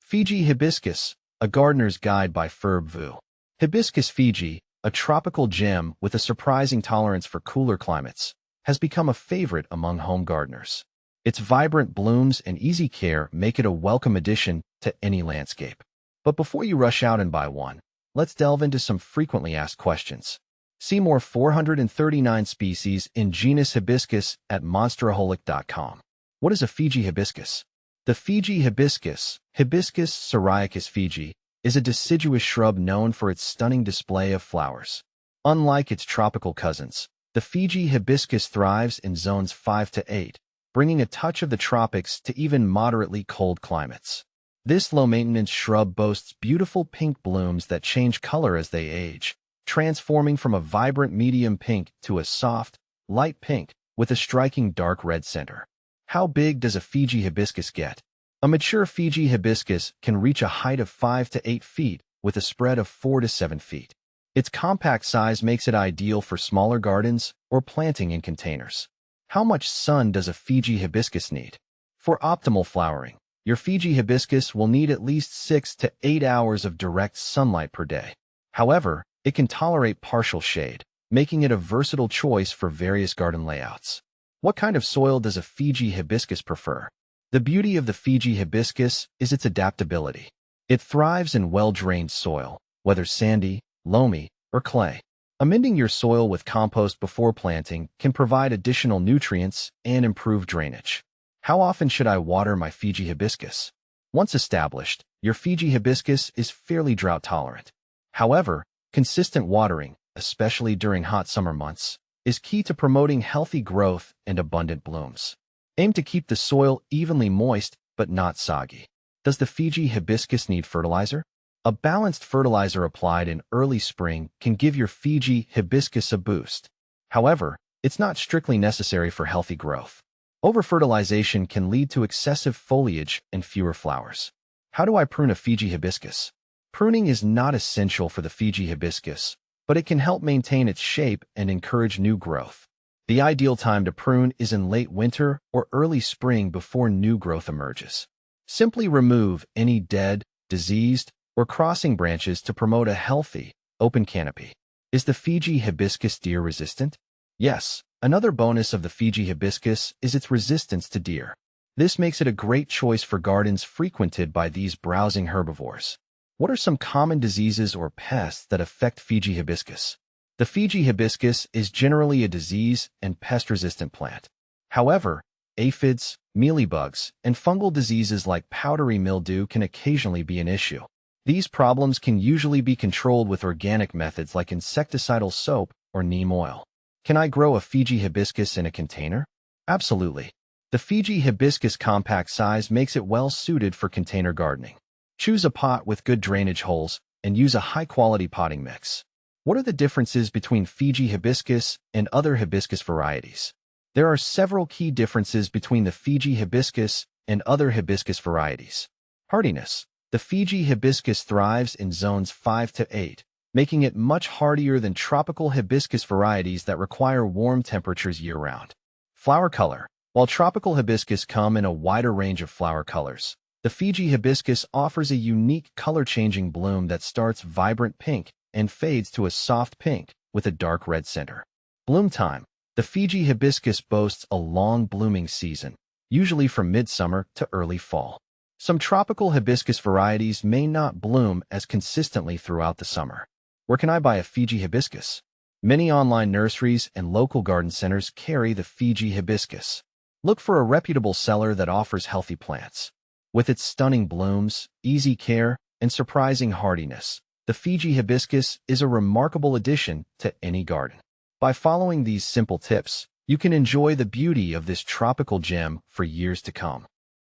Fiji Hibiscus, a gardener's guide by Ferb Vu. Hibiscus Fiji, a tropical gem with a surprising tolerance for cooler climates, has become a favorite among home gardeners. Its vibrant blooms and easy care make it a welcome addition to any landscape. But before you rush out and buy one, let's delve into some frequently asked questions. See more 439 species in genus Hibiscus at monsteraholic.com. What is a Fiji hibiscus? The Fiji hibiscus, Hibiscus syriacus Fiji, is a deciduous shrub known for its stunning display of flowers. Unlike its tropical cousins, the Fiji hibiscus thrives in zones 5 to 8, bringing a touch of the tropics to even moderately cold climates. This low-maintenance shrub boasts beautiful pink blooms that change color as they age, transforming from a vibrant medium pink to a soft, light pink with a striking dark red center. How big does a Fiji hibiscus get? A mature Fiji hibiscus can reach a height of 5 to 8 feet with a spread of 4 to 7 feet. Its compact size makes it ideal for smaller gardens or planting in containers. How much sun does a Fiji hibiscus need? For optimal flowering, your Fiji hibiscus will need at least 6 to 8 hours of direct sunlight per day. However, it can tolerate partial shade, making it a versatile choice for various garden layouts. What kind of soil does a Fiji hibiscus prefer? The beauty of the Fiji hibiscus is its adaptability. It thrives in well-drained soil, whether sandy, loamy, or clay. Amending your soil with compost before planting can provide additional nutrients and improve drainage. How often should I water my Fiji hibiscus? Once established, your Fiji hibiscus is fairly drought-tolerant. However, consistent watering, especially during hot summer months, is key to promoting healthy growth and abundant blooms. Aim to keep the soil evenly moist but not soggy. Does the Fiji hibiscus need fertilizer? A balanced fertilizer applied in early spring can give your Fiji hibiscus a boost. However, it's not strictly necessary for healthy growth. Over-fertilization can lead to excessive foliage and fewer flowers. How do I prune a Fiji hibiscus? Pruning is not essential for the Fiji hibiscus, but it can help maintain its shape and encourage new growth. The ideal time to prune is in late winter or early spring before new growth emerges. Simply remove any dead, diseased, or crossing branches to promote a healthy, open canopy. Is the Fiji hibiscus deer resistant? Yes, another bonus of the Fiji hibiscus is its resistance to deer. This makes it a great choice for gardens frequented by these browsing herbivores. What are some common diseases or pests that affect Fiji hibiscus? The Fiji hibiscus is generally a disease and pest-resistant plant. However, aphids, mealybugs, and fungal diseases like powdery mildew can occasionally be an issue. These problems can usually be controlled with organic methods like insecticidal soap or neem oil. Can I grow a Fiji hibiscus in a container? Absolutely. The Fiji hibiscus compact size makes it well suited for container gardening. Choose a pot with good drainage holes and use a high-quality potting mix. What are the differences between Fiji hibiscus and other hibiscus varieties? There are several key differences between the Fiji hibiscus and other hibiscus varieties. Hardiness. The Fiji hibiscus thrives in zones 5 to 8, making it much hardier than tropical hibiscus varieties that require warm temperatures year-round. Flower color. While tropical hibiscus come in a wider range of flower colors, the Fiji hibiscus offers a unique color-changing bloom that starts vibrant pink and fades to a soft pink with a dark red center. Bloom time. The Fiji hibiscus boasts a long blooming season, usually from midsummer to early fall. Some tropical hibiscus varieties may not bloom as consistently throughout the summer. Where can I buy a Fiji hibiscus? Many online nurseries and local garden centers carry the Fiji hibiscus. Look for a reputable seller that offers healthy plants. With its stunning blooms, easy care, and surprising hardiness, the Fiji hibiscus is a remarkable addition to any garden. By following these simple tips, you can enjoy the beauty of this tropical gem for years to come.